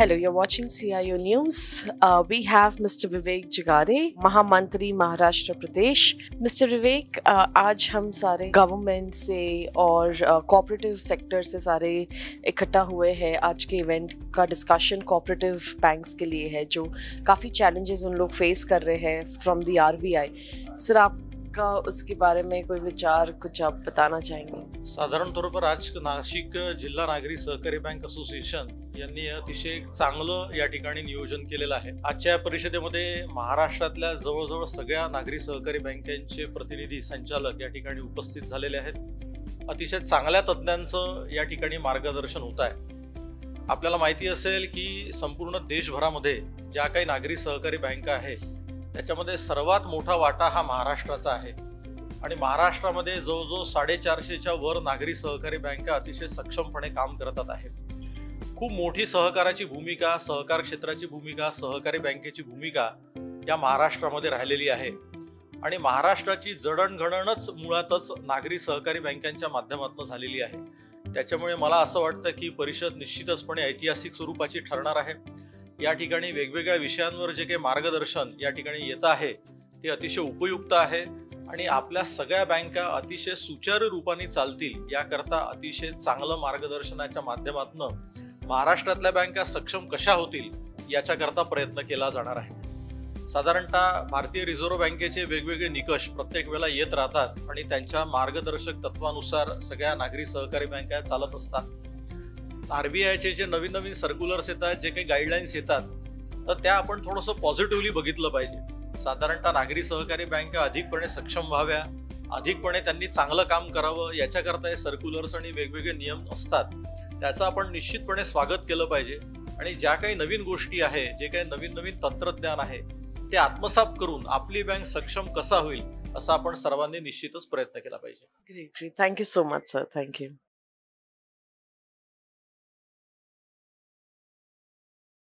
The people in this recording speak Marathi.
Hello, you're watching CIO News. We have Mr. Vivek Jagare, महामंत्री महाराष्ट्र प्रदेश। Mr. Vivek, आज हम सारे गवर्नमेंट से और कोऑपरेटिव सेक्टर से सारे इकट्ठा हुए हैं। आज के इवेंट का डिस्कशन कोऑपरेटिव बैंक्स के लिए है, जो काफ़ी चैलेंजेस उन लोग फेस कर रहे हैं फ्रॉम द RBI। सर, आपका उसके बारे में कोई विचार कुछ आप बताना चाहेंगे? साधारण तौर पर आज नाशिक जिल्हा नागरी सहकारी बँक असोसिएशन यांनी अतिशय चांगलं या ठिकाणी नियोजन केलेलं आहे। आजच्या परिषदेमध्ये महाराष्ट्रातल्या जवळजवळ सगळ्या नागरी सहकारी बँकांचे प्रतिनिधी संचालक या ठिकाणी उपस्थित झालेले आहेत। अतिशय चांगल्या तज्ञांचं या ठिकाणी मार्गदर्शन होत आहे। आपल्याला माहिती असेल की संपूर्ण देशभरामध्ये ज्या काही नागरी सहकारी बँका आहेत त्याच्यामध्ये सर्वात मोठा वाटा हा महाराष्ट्राचा आहे आणि महाराष्ट्रामध्ये जवळजवळ 450च्या वर नागरी सहकारी बँका अतिशय सक्षमपणे काम करतात आहेत। खूप मोठी सहकाराची भूमिका, सहकार क्षेत्राची भूमिका, सहकारी बँकेची भूमिका या महाराष्ट्रामध्ये राहिलेली आहे आणि महाराष्ट्राची जडणघडणच मुळातच नागरी सहकारी बँकांच्या माध्यमातून झालेली आहे। त्याच्यामुळे मला असं वाटतं की परिषद निश्चितपणे ऐतिहासिक स्वरूपाची ठरणार आहे। या ठिकाणी वेगवेगळ्या विषयांवर जे काही मार्गदर्शन या ठिकाणी येत आहे ते अतिशय उपयुक्त आहे आणि आपल्या सगळ्या बँका अतिशय सुचारू रूपाने चालतील याकरता अतिशय चांगलं मार्गदर्शनाच्या माध्यमातून महाराष्ट्रातल्या बँका सक्षम कशा होतील याच्याकरता प्रयत्न केला जाणार आहे। साधारणतः भारतीय रिझर्व्ह बँकेचे वेगवेगळे निकष प्रत्येक वेळेला येत राहतात आणि त्यांच्या मार्गदर्शक तत्वानुसार सगळ्या नागरी सहकारी बँका चालत असतात। RBIचे जे नवीन सर्क्युलर्स येतात, जे काही गाईडलाईन्स येतात, तर त्या आपण थोडंसं पॉझिटिव्हली बघितलं पाहिजे। साधारणतः नागरी सहकारी बँका अधिकपणे सक्षम व्हाव्या, अधिकपणे त्यांनी चांगलं काम करावं याच्याकरता हे सर्क्युलर्स आणि वेगवेगळे नियम असतात, त्याचं आपण निश्चितपणे स्वागत केलं पाहिजे आणि ज्या काही नवीन गोष्टी आहे, जे काही नवीन तंत्रज्ञान आहे ते आत्मसात करून आपली बँक सक्षम कसा होईल असा आपण सर्वांनी निश्चितच प्रयत्न केला पाहिजे। Great, thank you so much sir, thank you.